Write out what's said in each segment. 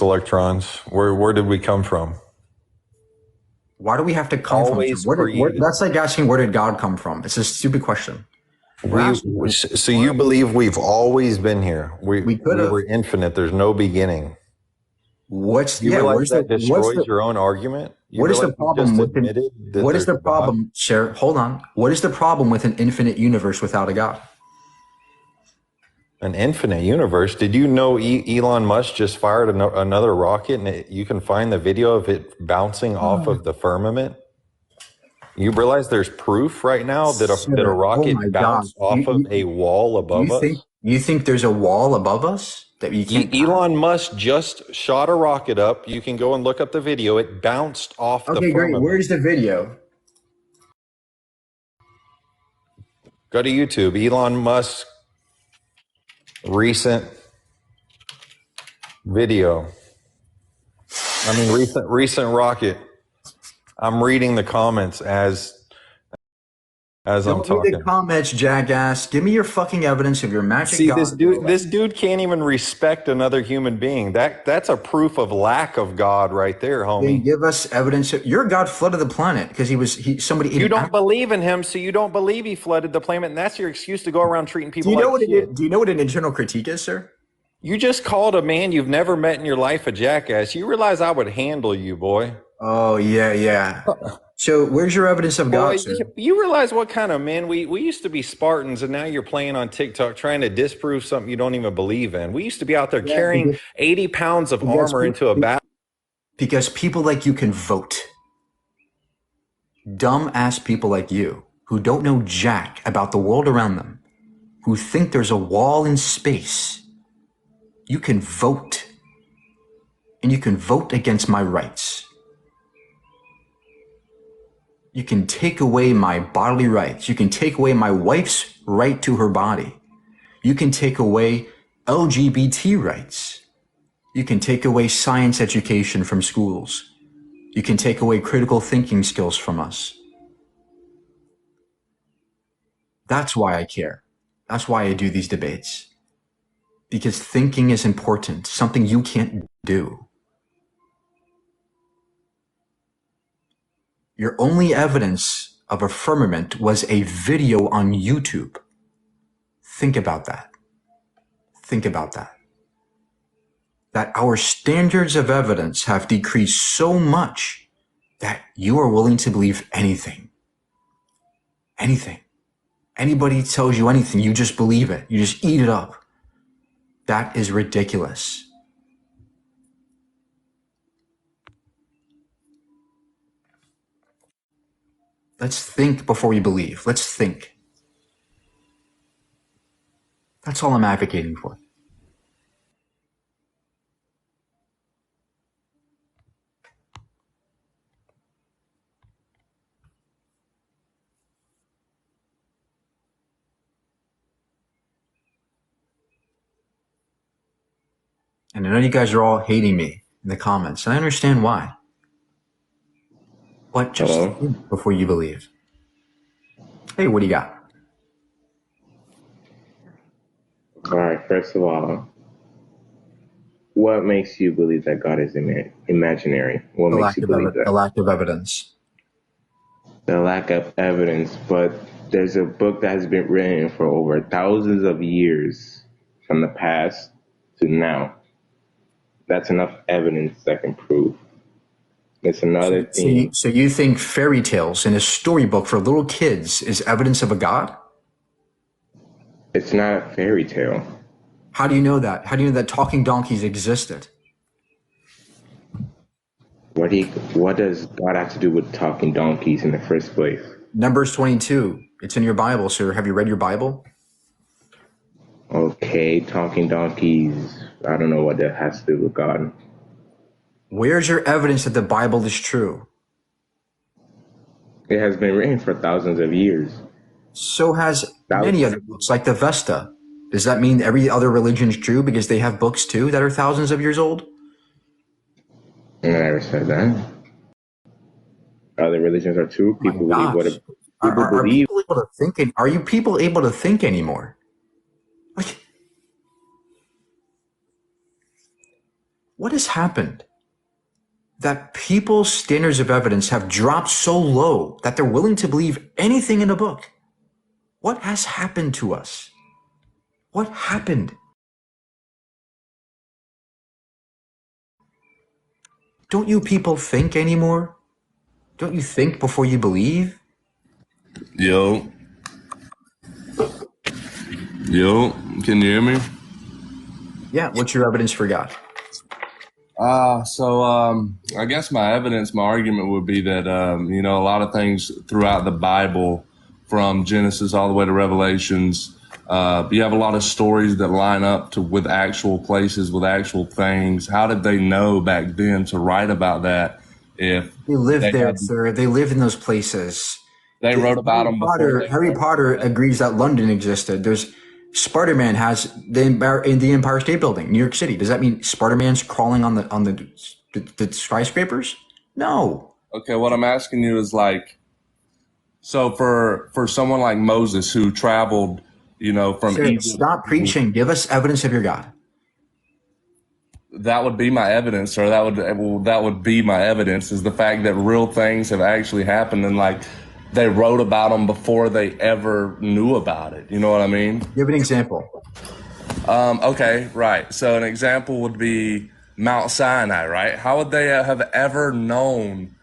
electrons? Where did we come from? Why do we have to come Always from? created. That's like asking where did God come from? It's a stupid question. So you believe we've always been here? We could have. were infinite. There's no beginning. You realize that destroys your own argument? What is the problem with what is the problem, sir? Hold on. What is the problem with an infinite universe without a God? An infinite universe? Did you know Elon Musk just fired another rocket, and you can find the video of it bouncing off of the firmament? You realize there's proof right now that a rocket bounced off of a wall above us? You think there's a wall above us that you can't? Elon Musk just shot a rocket up. You can go and look up the video. It bounced off the firmament. Okay, great. Where's the video? Go to YouTube. Elon Musk recent video. I mean, recent rocket. I'm reading the comments as I'm talking. Read the comments, jackass. Give me your fucking evidence of your magic. See, this dude can't even respect another human being. That's a proof of lack of God right there, homie. Then give us evidence. Your God flooded the planet because somebody. You don't believe in him, so you don't believe he flooded the planet, and that's your excuse to go around treating people like shit. Do you know what an internal critique is, sir? You just called a man you've never met in your life a jackass. You realize I would handle you, boy. Oh, yeah. So where's your evidence of God, sir? You realize what kind of men we used to be Spartans, and now you're playing on TikTok trying to disprove something you don't even believe in. We used to be out there carrying 80 pounds of armor into a battle. Because people like you can vote. Dumb-ass people like you who don't know jack about the world around them, who think there's a wall in space, you can vote. And you can vote against my rights. You can take away my bodily rights. You can take away my wife's right to her body. You can take away LGBT rights. You can take away science education from schools. You can take away critical thinking skills from us. That's why I care. That's why I do these debates. Because thinking is important, something you can't do. Your only evidence of a firmament was a video on YouTube. Think about that. Think about that. That our standards of evidence have decreased so much that you are willing to believe anything. Anything. Anybody tells you anything, you just believe it. You just eat it up. That is ridiculous. Let's think before we believe. Let's think. That's all I'm advocating for. And I know you guys are all hating me in the comments, and I understand why. But just think before you believe. Hey, what do you got? All right, first of all, what makes you believe that God is imaginary? What makes you believe that? The lack of evidence. The lack of evidence, but there's a book that has been written for over thousands of years from the past to now. That's enough evidence that can prove. It's another thing. So you think fairy tales in a storybook for little kids is evidence of a God? It's not a fairy tale. How do you know that? How do you know that talking donkeys existed? What does God have to do with talking donkeys in the first place? Numbers 22. It's in your Bible, sir. Have you read your Bible? Okay, talking donkeys. I don't know what that has to do with God. Where's your evidence that the Bible is true? It has been written for thousands of years. So has many other books, like the Vesta. Does that mean every other religion is true because they have books too that are thousands of years old? I never said that. Other religions are true. People believe what people believe. Are you people able to think anymore? What has happened that people's standards of evidence have dropped so low that they're willing to believe anything in a book? What has happened to us? What happened? Don't you people think anymore? Don't you think before you believe? Yo. Yo, can you hear me? Yeah, what's your evidence for God? I guess my argument would be that, a lot of things throughout the Bible, from Genesis all the way to Revelations, you have a lot of stories that line up with actual places, with actual things. How did they know back then to write about that if They lived there, sir. They lived in those places. they wrote about them before? Harry Potter agrees that London existed. Spider-Man has the Empire State Building, New York City. Does that mean Spider-Man's crawling on the skyscrapers? No. Okay, what I'm asking you is so for someone like Moses who traveled, from Sir, Egypt. stop preaching. Give us evidence of your God. That would be my evidence, or that would be my evidence, is the fact that real things have actually happened, and they wrote about them before they ever knew about it. You know what I mean? Give an example. Okay, right. So an example would be Mount Sinai, right? How would they have ever known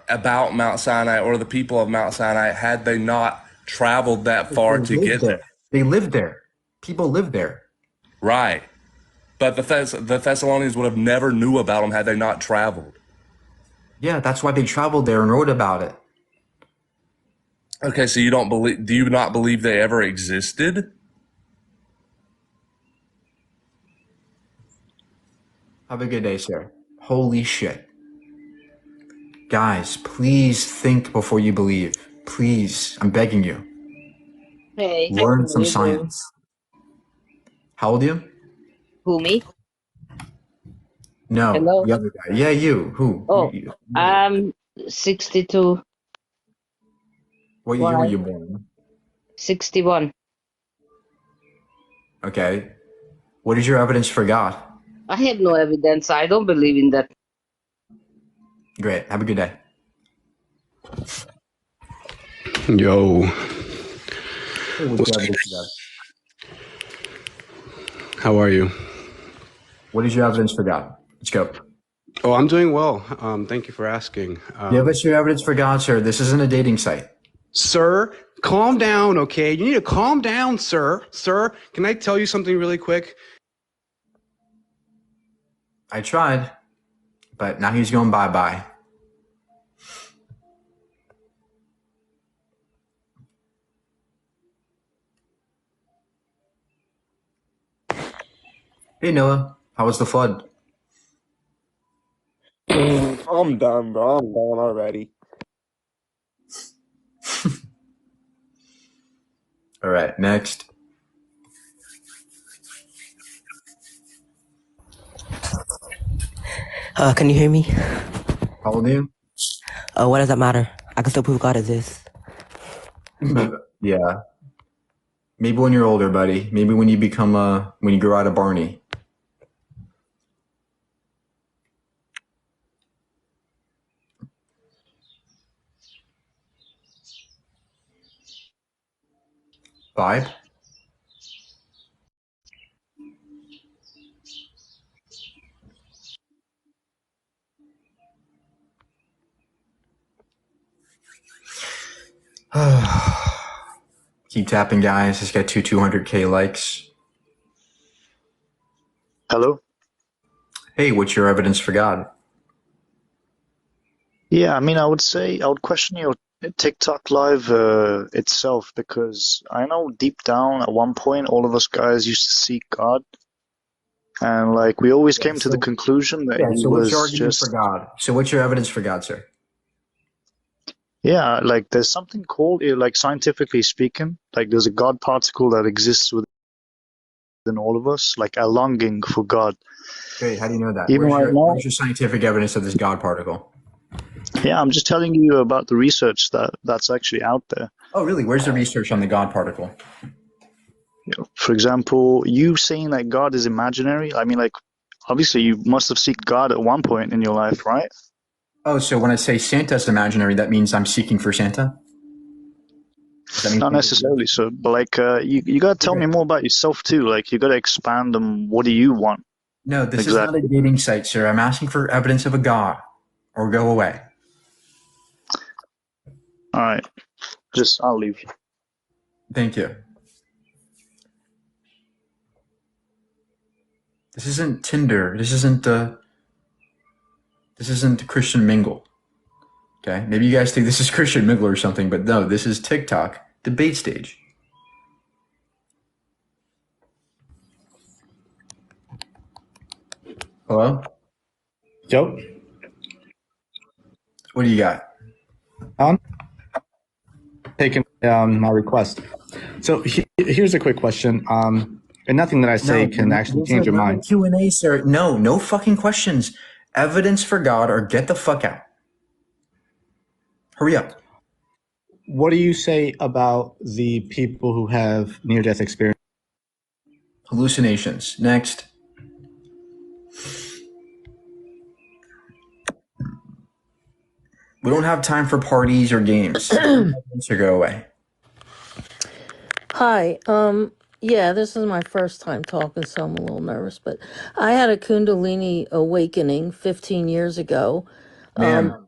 about Mount Sinai or the people of Mount Sinai had they not traveled that far to get there? They lived there. People lived there. Right. But the Thessalonians would have never knew about them had they not traveled. Yeah, that's why they traveled there and wrote about it. Okay, so do you not believe they ever existed? Have a good day, sir. Holy shit. Guys, please think before you believe. Please, I'm begging you. Hey. Learn some science. How old are you? Who, me? No, Hello? the other guy. Yeah, you. Who? Oh, You. I'm 62, What year were Why? you born? 61. Okay. What is your evidence for God? I have no evidence. I don't believe in that. Great. Have a good day. Yo, Hey, what's your evidence for God? how are you? What is your evidence for God? Let's go. Oh, I'm doing well. Thank you for asking. Give us your evidence for God, sir. This isn't a dating site. Sir, calm down, okay? You need to calm down, sir. Sir, can I tell you something really quick? I tried, but now he's going bye-bye. Hey, Noah. How was the flood? I'm done, bro. I'm done already. All right, next. Can you hear me? How old are you? What does that matter? I can still prove God exists. Yeah. Maybe when you're older, buddy. Maybe when you become when you grow out of Barney. Vibe? Keep tapping, guys. It's got 200K likes. Hello? Hey, what's your evidence for God? Yeah, I mean, I would question your TikTok live itself, because I know deep down at one point all of us guys used to seek God, and we always came to the conclusion that he so what's your was argument just, for God? So what's your evidence for God, sir? yeah, there's something called, scientifically speaking, there's a God particle that exists within all of us, a longing for God. Great. How do you know that? Even right now, Where's your scientific evidence of this God particle? yeah, I'm just telling you about the research that's actually out there. Oh, really? Where's the research on the God particle? For example, you saying that God is imaginary, I mean, obviously you must have seeked God at one point in your life, right? Oh, so when I say Santa's imaginary, that means I'm seeking for Santa? Does that mean Not necessarily so, but like you gotta tell me more about yourself too. Like you gotta expand on what do you want No, this is not a exactly. dating site, sir. I'm asking for evidence of a God, or go away. All right, I'll leave. Thank you. This isn't Tinder. This isn't Christian Mingle. Okay, maybe you guys think this is Christian Mingle or something, but no, this is TikTok debate stage. Hello? Yo, What do you got? taking my request. So here's a quick question. And nothing that I say can actually change your mind. Q&A, sir. No fucking questions. Evidence for God or get the fuck out. Hurry up. What do you say about the people who have near-death experience? Hallucinations. Next. We don't have time for parties or games. So go away. Hi. Yeah, this is my first time talking, so I'm a little nervous, but I had a Kundalini awakening 15 years ago. Ma'am,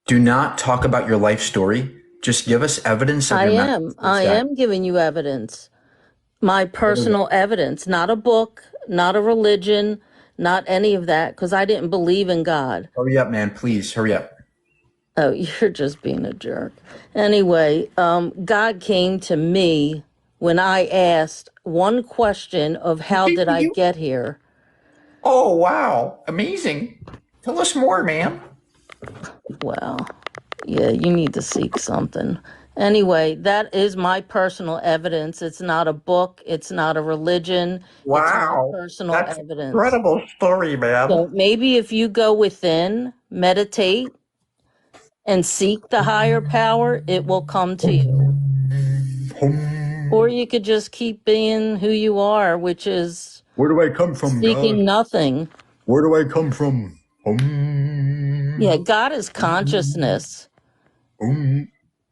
do not talk about your life story. Just give us evidence of I your am giving you evidence. My personal evidence, not a book, not a religion, not any of that, because I didn't believe in God. Hurry up, man. Please, hurry up. Oh, you're just being a jerk. Anyway, God came to me when I asked one question of how did I get here? Oh, wow. Amazing. Tell us more, ma'am. Well, yeah, you need to seek something. Anyway, that is my personal evidence. It's not a book. It's not a religion. Wow. It's my personal That's evidence. incredible story, ma'am. So maybe if you go within, meditate, and seek the higher power, it will come to you. Or you could just keep being who you are, which is Where do I come from, seeking God? nothing. Where do I come from? Yeah, God is consciousness.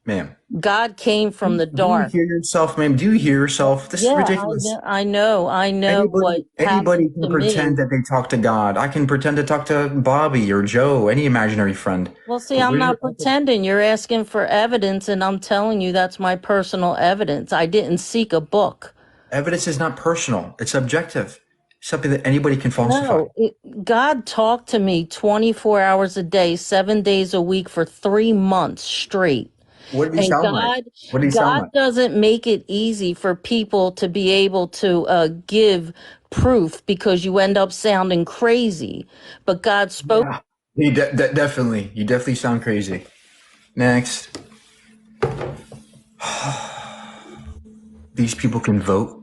Ma'am. God came from the Do you dark. hear yourself, ma'am? Do you hear yourself? This is ridiculous. I know what Anybody happened can to pretend me. that they talk to God. I can pretend to talk to Bobby or Joe, any imaginary friend. Well, see, I'm not pretending. You're asking for evidence, and I'm telling you that's my personal evidence. I didn't seek a book. Evidence is not personal. It's objective. Something that anybody can falsify. No, God talked to me 24 hours a day, 7 days a week for 3 months straight. What did he sound like? What did he sound God like? doesn't make it easy for people to be able to give proof because you end up sounding crazy. But God spoke. Yeah. You definitely sound crazy. Next. These people can vote.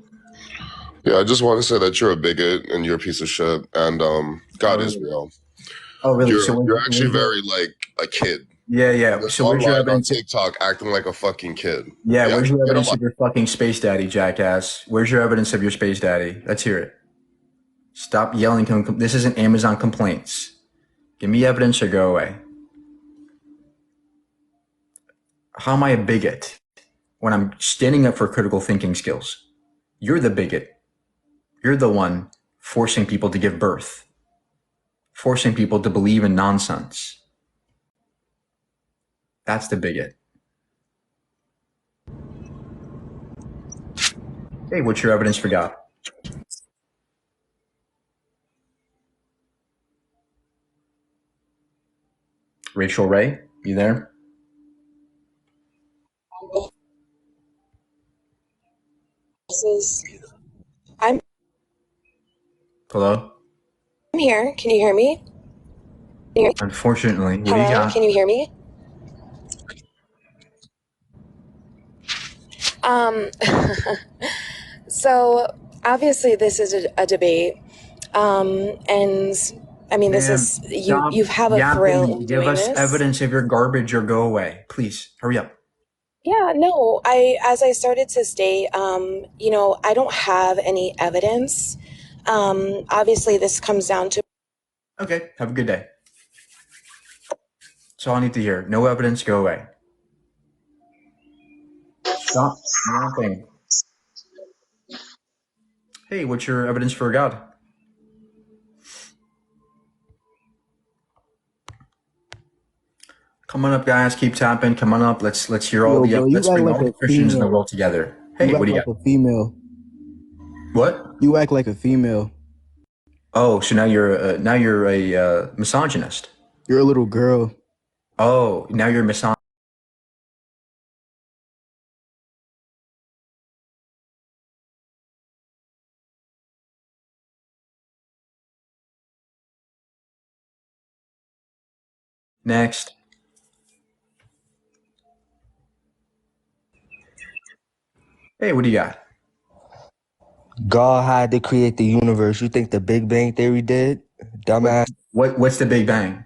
Yeah, I just want to say that you're a bigot and you're a piece of shit, and God is real. Oh, really? You're actually very like a kid. Yeah. You're So where's your online on evidence? TikTok acting like a fucking kid. Yeah, where's your get a evidence life. of your fucking space daddy, jackass? Where's your evidence of your space daddy? Let's hear it. Stop yelling. This isn't Amazon complaints. Give me evidence or go away. How am I a bigot when I'm standing up for critical thinking skills? You're the bigot. You're the one forcing people to give birth, forcing people to believe in nonsense. That's the bigot. Hey, what's your evidence for God? Rachel Ray, you there? I'm Hello? here. Can you hear me? Unfortunately, what do you Hello, got? can you hear me? So obviously this is a debate, and I mean this is you have a thrill in Give doing us this. evidence of your garbage or go away. Please, hurry up. Yeah, no, as I started to state, I don't have any evidence. Obviously, this comes down to. Okay, have a good day. That's all I need to hear. No evidence, go away. Stop yapping. Hey, what's your evidence for God? Come on up, guys. Keep tapping. Come on up. Let's hear all the. Let's bring all the Christians in the world together. Hey, what do you got? You act like a female. What? You act like a female. Oh, so now you're a misogynist. You're a little girl. Oh, now you're misogynist. Next. Hey, what do you got? God had to create the universe. You think the Big Bang Theory did? Dumbass. What's the Big Bang?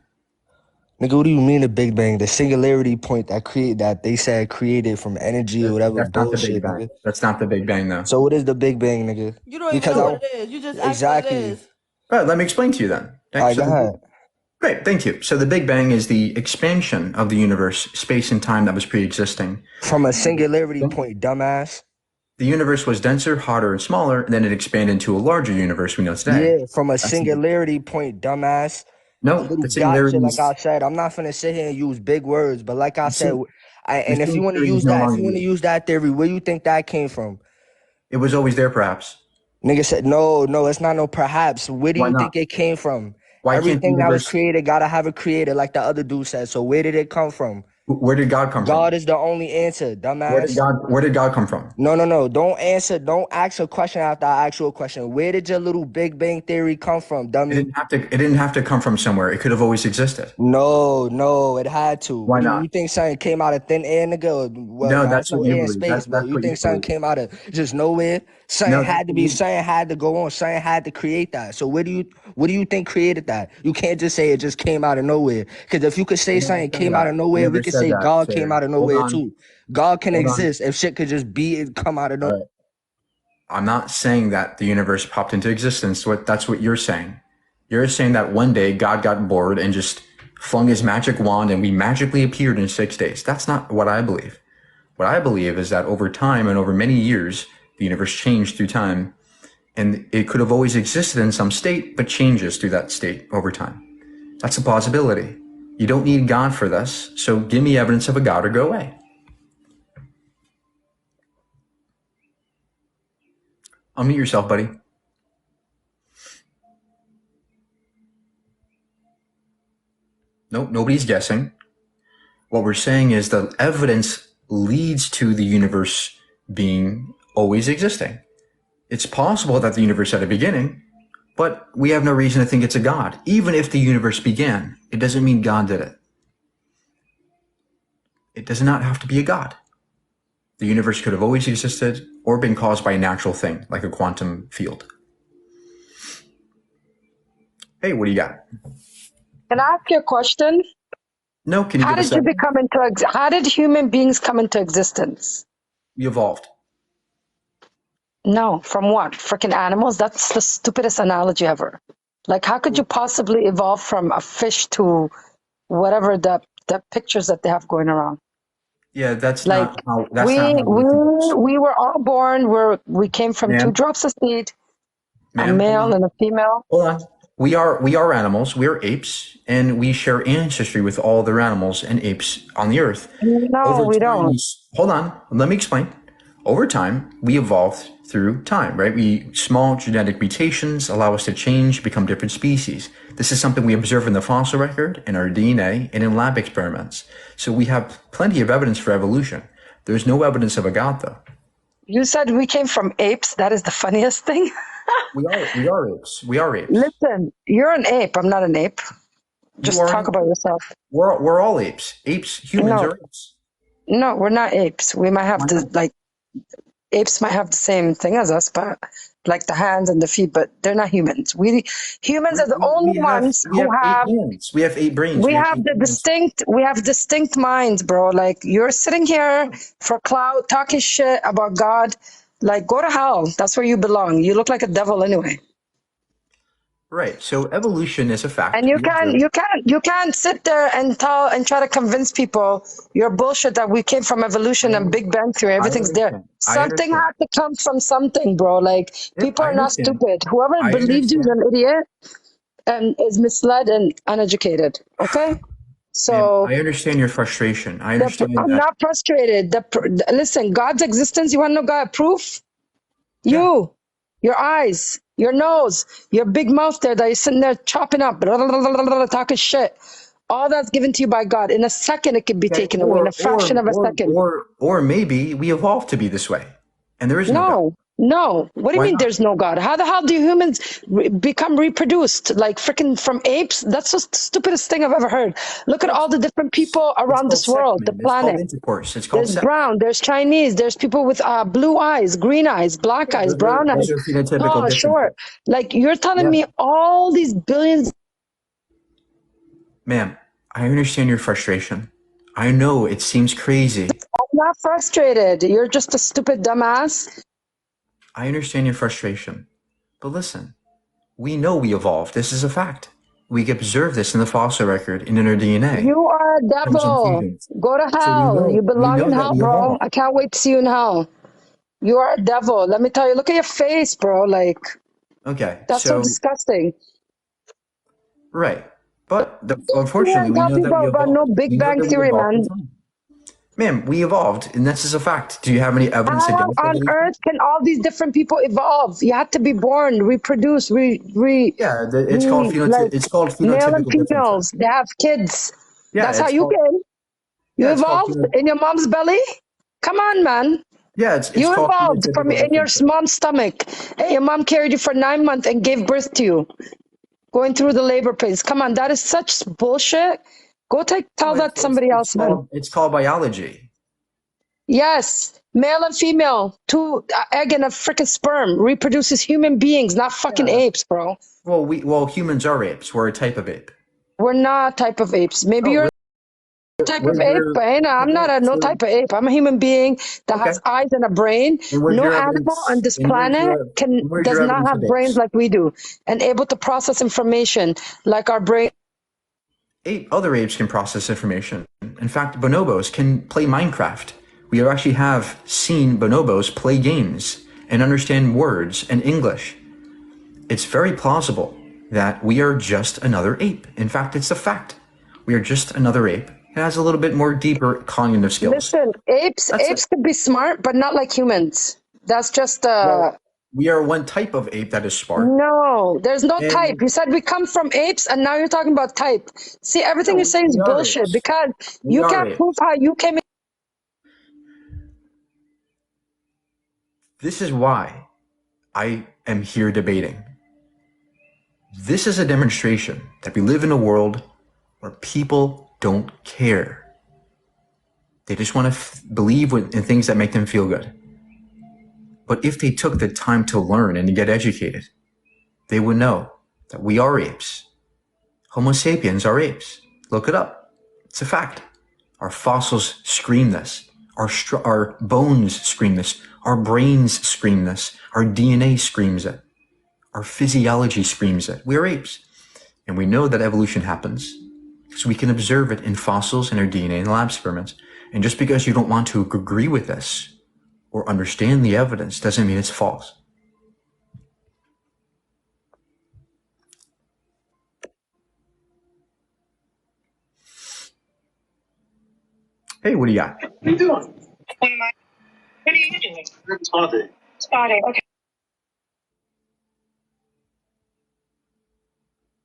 Nigga, what do you mean the Big Bang? The singularity point that they said created from energy or whatever That's not the bullshit, Big Bang. nigga. That's not the Big Bang, though. So what is the Big Bang, nigga? You don't even know what it is. You just ask exactly. what it is. All right, let me explain to you then. All right, go ahead. Great, thank you. So the Big Bang is the expansion of the universe, space and time that was pre-existing. From a singularity point, dumbass. The universe was denser, hotter, and smaller, and then it expanded into a larger universe we know today. Yeah, from a singularity point, dumbass. No, the singularity like I said, I'm not finna sit here and use big words, but like I said, and if you want to use that, if you want to use that theory, where you think that came from? It was always there, perhaps. Nigga said, no, it's not no perhaps. Where do you think it came from? Why Everything that was created gotta have a creator, like the other dude said. So where did it come from? Where did God come from? God is the only answer, dumbass. Where did God come from? No. Don't ask a question after I ask you a question. Where did your little Big Bang Theory come from, dummy? It didn't have to come from somewhere. It could have always existed. No, it had to. Why not? You think something came out of thin air, nigga? Well, no, that's what you believe. Space, but you think something came out of just nowhere? Something had to go on. Something had to create that. So what do you think created that? You can't just say it just came out of nowhere. Because if you could say something came out of nowhere, we could say God came out of nowhere too. God can exist if shit could just come out of nowhere. Right. I'm not saying that the universe popped into existence. That's what you're saying. You're saying that one day God got bored and just flung his magic wand and we magically appeared in 6 days. That's not what I believe. What I believe is that over time and over many years, the universe changed through time, and it could have always existed in some state, but changes through that state over time. That's a possibility. You don't need God for this, so give me evidence of a God or go away. Unmute yourself, buddy. Nope, nobody's guessing. What we're saying is the evidence leads to the universe being always existing. It's possible that the universe had a beginning, but we have no reason to think it's a God. Even if the universe began, it doesn't mean God did it. It does not have to be a God. The universe could have always existed or been caused by a natural thing, like a quantum field. Hey, what do you got? Can I ask you a question? No, can you How give us did you that? become how did human beings come into existence? We evolved. No, from what? Freaking animals? That's the stupidest analogy ever. Like, how could you possibly evolve from a fish to whatever the pictures that they have going around? Yeah, that's Like, not how we think. we were all born, we came from two drops of seed, a male and a female. Hold on. We are animals. We're apes, and we share ancestry with all other animals and apes on the earth. No, we don't. Hold on. Let me explain. Over time, we evolved through time, right? Small genetic mutations allow us to change, become different species. This is something we observe in the fossil record, in our DNA, and in lab experiments. So we have plenty of evidence for evolution. There's no evidence of a God, though. You said we came from apes. That is the funniest thing. We are apes. We are apes. Listen, you're an ape. I'm not an ape. Just talk about yourself. We're all apes. Humans are apes. No, we're not apes. We might have apes might have the same thing as us, but like the hands and the feet, but they're not humans. Humans are the only ones who have. We have 8 brains. We have distinct minds, bro. Like, you're sitting here for clout, talking shit about God. Like, go to hell. That's where you belong. You look like a devil anyway. Right. So evolution is a fact. And you can't sit there and try to convince people your bullshit that we came from evolution and Big Bang theory. Everything's there. Something had to come from something, bro. Like people are not stupid. Whoever believes you is an idiot and is misled and uneducated. Okay. So I understand your frustration. I understand I'm that. not frustrated. Listen, God's existence. You want to know God proof? Your eyes, your nose, your big mouth there that you're sitting there chopping up, talking shit. All that's given to you by God. In a second, it could be taken away. In a fraction of a second. Or maybe we evolved to be this way, and there is no God. No. What do you Why mean not? there's no God? How the hell do humans become reproduced? Like freaking from apes? That's the stupidest thing I've ever heard. Look at all the different people around this world, the It's called planet. intercourse. It's called There's sex. brown, there's Chinese, there's people with blue eyes, green eyes, black eyes, brown eyes, Those are phenotypical tall, differences. short. Like you're telling me all these billions. Ma'am, I understand your frustration. I know it seems crazy. I'm not frustrated. You're just a stupid dumbass. I understand your frustration. But listen, we know we evolved. This is a fact. We observe this in the fossil record and in our DNA. You are a devil. Go to hell. You belong in hell, bro. I can't wait to see you in hell. You are a devil. Let me tell you, look at your face, bro. Like, Okay. that's so disgusting. Right. But unfortunately, we know that we evolved. No Big Bang Theory, man. Ma'am, we evolved, and this is a fact. Do you have any evidence How against on earth can all these different people evolve? You have to be born, reproduce, it's called phenotypical. It's called male phenotypical and females. They have kids. Yeah, That's how it's you called- came. You Yeah, it's called evolved in your mom's belly? Come on, man. Yeah, it's You called evolved from phenotypical in your differences. mom's stomach. Hey, your mom carried you for 9 months and gave birth to you. Going through the labor pains. Come on, that is such bullshit. Go tell that to somebody else, man. It's called biology. Yes, male and female, two egg and a freaking sperm reproduces human beings, not fucking apes, bro. Well, humans are apes. We're a type of ape. We're not type of apes. Maybe you're a type of ape, but I'm not no type of ape. I'm a human being that has eyes and a brain. No animal on this planet does not have brains like we do and able to process information like our brain. Other apes can process information. In fact, bonobos can play Minecraft. We actually have seen bonobos play games and understand words and English. It's very plausible that we are just another ape. In fact, it's a fact. We are just another ape. It has a little bit more deeper cognitive skills. Listen, apes could be smart, but not like humans. That's just we are one type of ape that is smart. No, there's no type. You said we come from apes, and now you're talking about type. See, everything you're saying is bullshit because you can't prove how you came in. This is why I am here debating. This is a demonstration that we live in a world where people don't care. They just want to believe in things that make them feel good. But if they took the time to learn and to get educated, they would know that we are apes. Homo sapiens are apes. Look it up. It's a fact. Our fossils scream this. Our bones scream this. Our brains scream this. Our DNA screams it. Our physiology screams it. We're apes. And we know that evolution happens because we can observe it in fossils and our DNA in lab experiments. And just because you don't want to agree with this or understand the evidence doesn't mean it's false. Hey, what do you got? What are you doing? What are you doing? Spotted. Spotted, okay.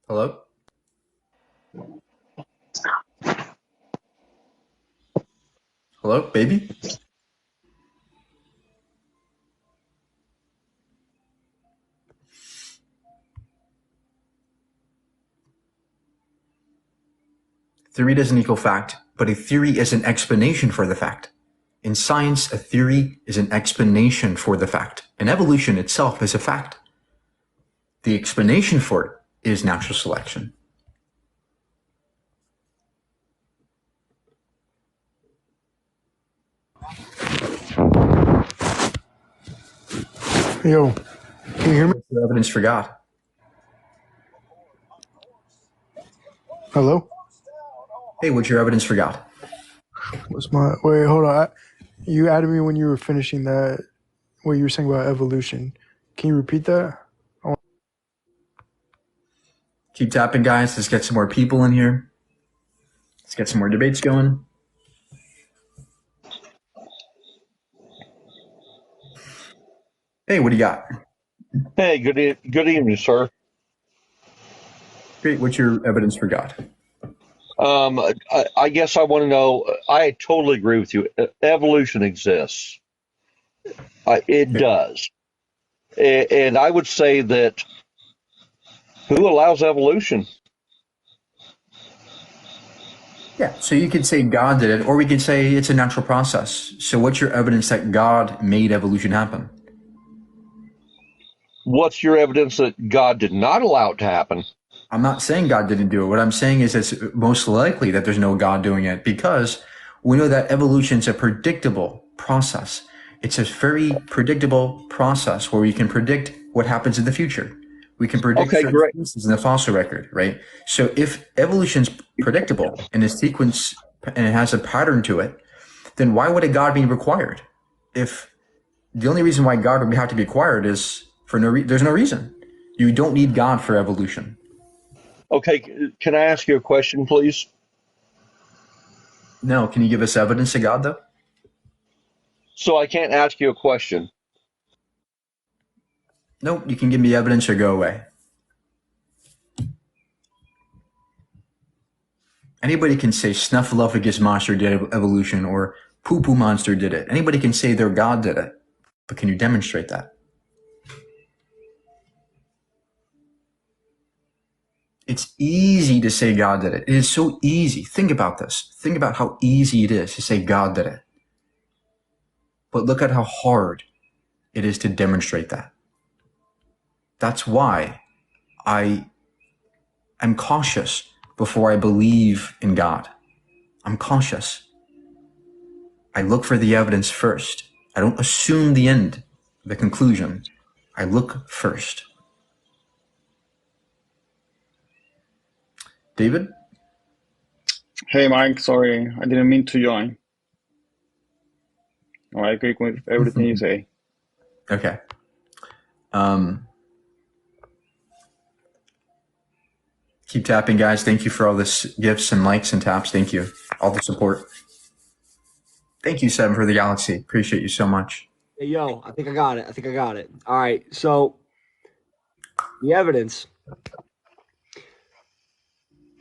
Hello? Hello, baby? Theory doesn't equal fact, but a theory is an explanation for the fact. In science, a theory is an explanation for the fact, and evolution itself is a fact. The explanation for it is natural selection. Yo, can you hear me? What's the evidence for God? Hello? Hey, what's your evidence for God? What's my wait, hold on. You added me when you were finishing that what you were saying about evolution. Can you repeat that? Keep tapping, guys. Let's get some more people in here. Let's get some more debates going. Hey, what do you got? Hey, good evening, sir. Great. What's your evidence for God? I guess I want to know. I totally agree with you. Evolution exists. It does, and I would say that who allows evolution? Yeah. So you could say God did it, or we could say it's a natural process. So what's your evidence that God made evolution happen? What's your evidence that God did not allow it to happen? I'm not saying God didn't do it. What I'm saying is it's most likely that there's no God doing it because we know that evolution is a predictable process. It's a very predictable process where we can predict what happens in the future. We can predict certain species in the fossil record, right? So if evolution's predictable and a sequence and it has a pattern to it, then why would a God be required? If the only reason why God would have to be required is for there's no reason. You don't need God for evolution. Okay, can I ask you a question, please? No, can you give us evidence of God, though? So I can't ask you a question. Nope, you can give me evidence or go away. Anybody can say Snuffleupagus monster did evolution or Poo Poo monster did it. Anybody can say their God did it, but can you demonstrate that? It's easy to say God did it. It is so easy. Think about this. Think about how easy it is to say God did it. But look at how hard it is to demonstrate that. That's why I am cautious before I believe in God. I'm cautious. I look for the evidence first. I don't assume the end, the conclusion. I look first. David? Hey, Mike. Sorry, I didn't mean to join. Oh, I agree with everything you say. Okay. Keep tapping, guys. Thank you for all this gifts and likes and taps. Thank you. All the support. Thank you, Seven, for the galaxy. Appreciate you so much. Hey, yo, I think I got it. All right, so the evidence.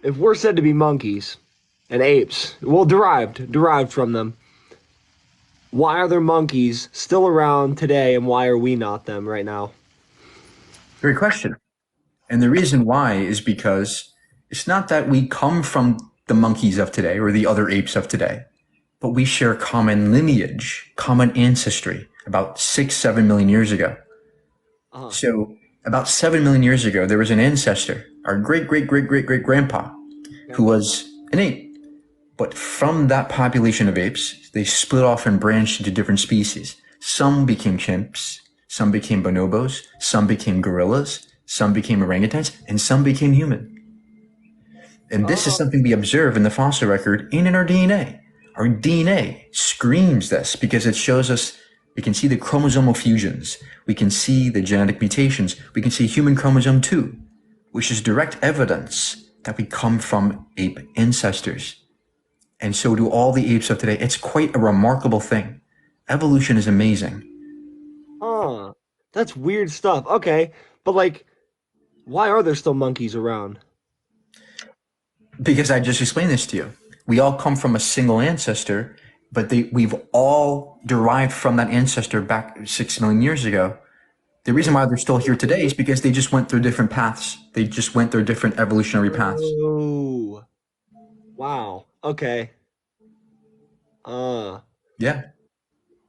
If we're said to be monkeys and apes, well, derived from them, why are there monkeys still around today and why are we not them right now? Great question. And the reason why is because it's not that we come from the monkeys of today or the other apes of today, but we share common lineage, common ancestry about 6-7 million years ago. So about 7 million years ago, there was an ancestor, our great-great-great-great-great-grandpa, who was an ape. But from that population of apes, they split off and branched into different species. Some became chimps, some became bonobos, some became gorillas, some became orangutans, and some became human. And this is something we observe in the fossil record and in our DNA. Our DNA screams this because it shows us, we can see the chromosomal fusions, we can see the genetic mutations, we can see human chromosome 2, which is direct evidence that we come from ape ancestors. And so do all the apes of today. It's quite a remarkable thing. Evolution is amazing. That's weird stuff. Okay, but like, why are there still monkeys around? Because I just explained this to you. We all come from a single ancestor, but we've all derived from that ancestor back 6 million years ago. The reason why they're still here today is because they just went through different paths. They just went through different evolutionary paths. Oh, wow. Okay. Yeah.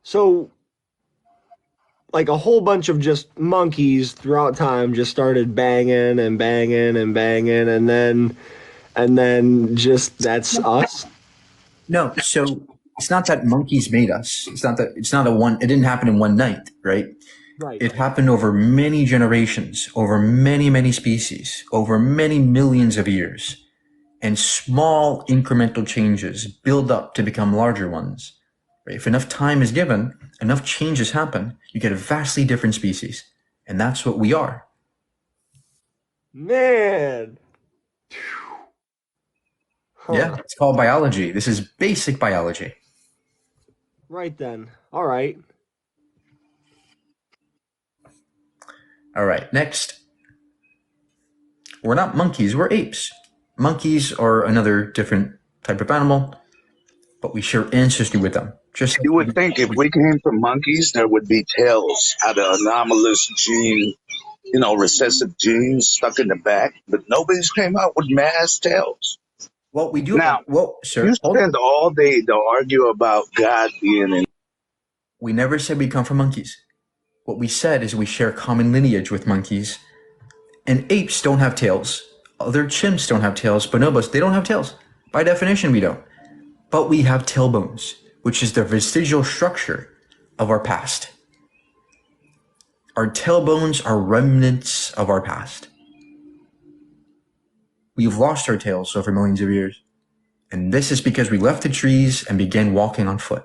So, like a whole bunch of just monkeys throughout time just started banging and banging and banging, and then just that's us. No, so it's not that monkeys made us. It didn't happen in one night, right? Right. It happened over many generations, over many, many species, over many millions of years. and small incremental changes build up to become larger ones. Right? If enough time is given, enough changes happen, you get a vastly different species. And that's what we are. Man. Yeah, it's called biology. This is basic biology. Right then. All right. All right, next. We're not monkeys, we're apes. Monkeys are another different type of animal, but we share ancestry with them. Just You would think if we came from monkeys, there would be tails out of anomalous gene, recessive genes stuck in the back, but nobody's came out with mass tails. Well, we do. Now, sir, you spend all day to argue about God being in. We never said we come from monkeys. What we said is we share common lineage with monkeys. And apes don't have tails. Other chimps don't have tails. Bonobos, they don't have tails. By definition, we don't. But we have tailbones, which is the vestigial structure of our past. Our tailbones are remnants of our past. We've lost our tails over millions of years. And this is because we left the trees and began walking on foot.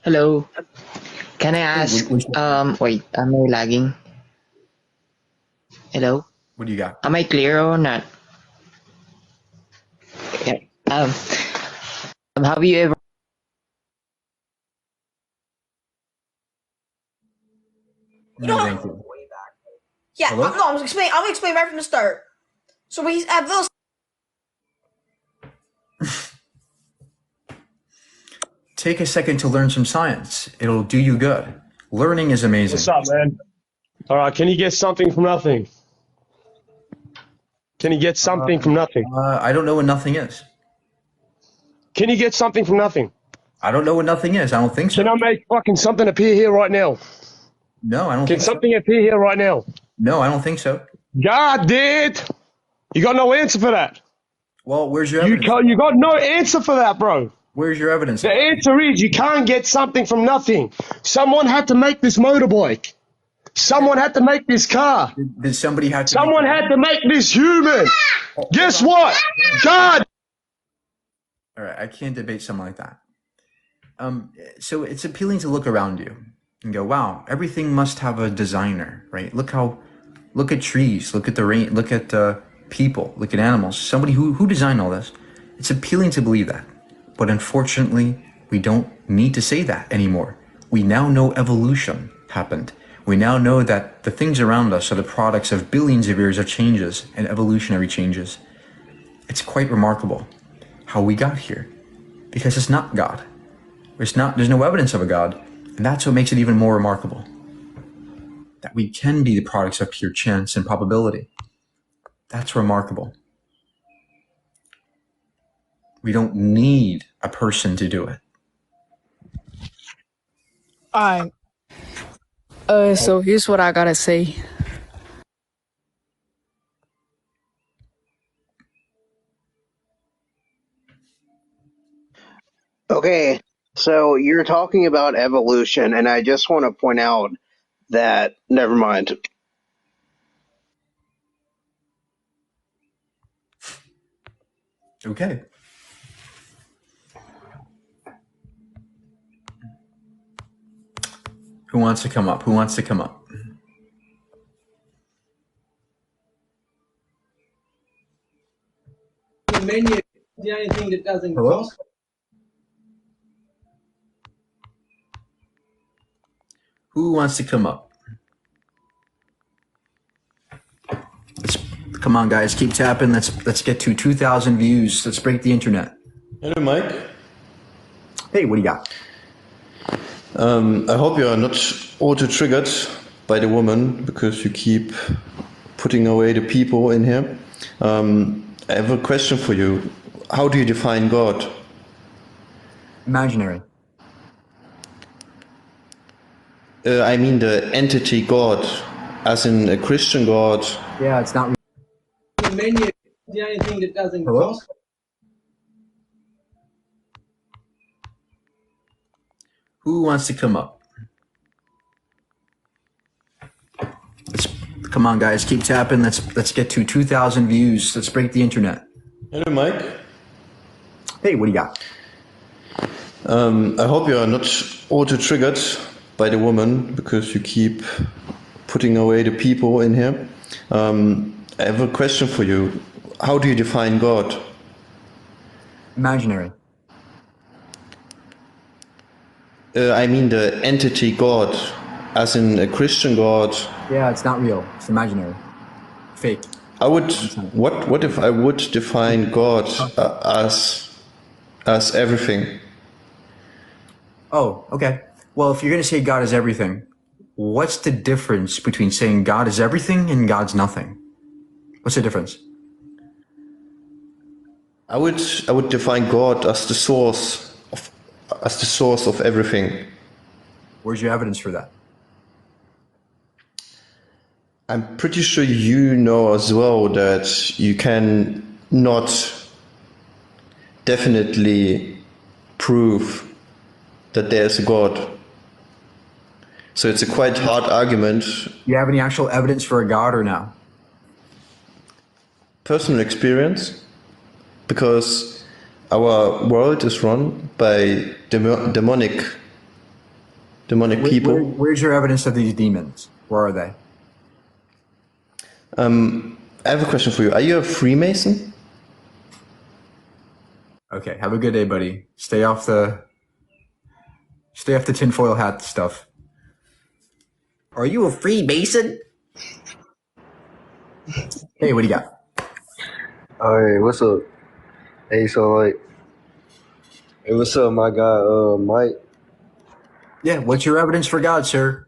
Hello. Can I ask, wait, am I lagging? Hello? What do you got? Am I clear or not? Okay. Have you ever No, thank you. Yeah, Hello? no, I'm gonna explain right from the start. So we have those. Take a second to learn some science. It'll do you good. Learning is amazing. What's up, man? All right, can you get something from nothing? Can you get something from nothing? I don't know what nothing is. Can you get something from nothing? I don't know what nothing is. I don't think so. Can I make fucking something appear here right now? No, I don't Can think so. something appear here right now? No, I don't think so. God did. You got no answer for that. Well, where's your evidence? You got no answer for that, bro. Where's your evidence? The answer is you can't get something from nothing. Someone had to make this motorbike. Someone had to make this car. Did somebody have to? Someone had to make this human. Guess what? God. All right, I can't debate something like that. So it's appealing to look around you and go, wow, everything must have a designer, right? Look at trees, look at the rain, look at people, look at animals. Somebody who designed all this. It's appealing to believe that. But unfortunately, we don't need to say that anymore. We now know evolution happened. We now know that the things around us are the products of billions of years of changes and evolutionary changes. It's quite remarkable how we got here, because it's not God. There's no evidence of a God, and that's what makes it even more remarkable. That we can be the products of pure chance and probability. That's remarkable. We don't need a person to do it. Alright. So here's what I gotta say. Okay, so you're talking about evolution, and I just want to point out that, never mind. Okay. Who wants to come up? Who wants to come up? The only thing that doesn't Hello? cost. Who wants to come up? Come on, guys, keep tapping. Let's get to 2,000 views. Let's break the internet. Hello, Mike. Hey, what do you got? I hope you are not auto-triggered by the woman because you keep putting away the people in here. I have a question for you. How do you define God? Imaginary. I mean the entity God, as in a Christian God. Yeah, it's not. The the only thing that doesn't Hello? cost. Who wants to come up? Come on, guys, keep tapping. Let's get to 2,000 views. Let's break the internet. Hello, Mike. Hey, what do you got? I hope you are not auto-triggered by the woman because you keep putting away the people in here. I have a question for you. How do you define God? Imaginary. I mean the entity God, as in a Christian God. Yeah, it's not real. It's imaginary. Fake. What if I would define God as everything? Oh, okay. Well, if you're going to say God is everything, what's the difference between saying God is everything and God's nothing? What's the difference? I would define God as the source of everything. Where's your evidence for that? I'm pretty sure you know as well that you can not definitely prove that there's a God. So it's a quite hard argument. Do you have any actual evidence for a God or no? Personal experience, because our world is run by demonic people. Where's your evidence of these demons? Where are they? I have a question for you. Are you a Freemason? Okay, have a good day, buddy. Stay off the tinfoil hat stuff. Are you a Freemason? Hey, what do you got? Hey, what's up? Hey, what's up, my guy, Mike? Yeah, what's your evidence for God, sir?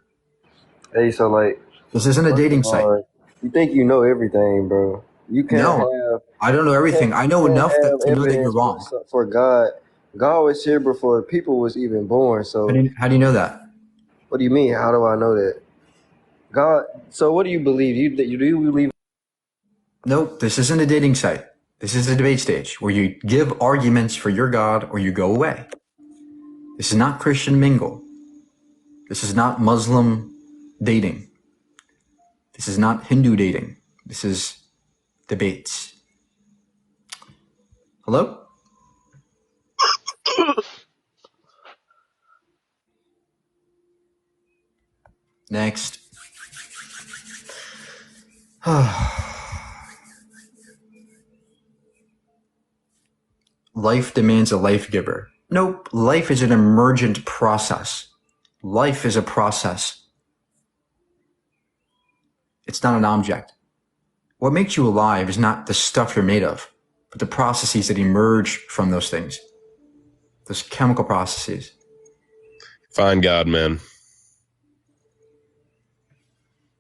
Hey, this isn't a dating site. You think you know everything, bro? You can't have. I don't know everything. I know enough to know that you're wrong. For God, God was here before people was even born. So how do you know that? What do you mean? How do I know that? God. So what do you believe? Do you believe? Nope, this isn't a dating site. This is a debate stage where you give arguments for your God or you go away. This is not Christian mingle. This is not Muslim dating. This is not Hindu dating. This is debates. Hello? Next. Life demands a life giver. Nope, life is an emergent process. Life is a process. It's not an object. What makes you alive is not the stuff you're made of, but the processes that emerge from those things. Those chemical processes. Find God, man.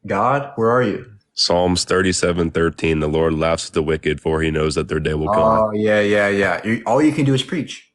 God, where are you? Psalms 37:13. The Lord laughs at the wicked, for he knows that their day will come. Oh, yeah. All you can do is preach.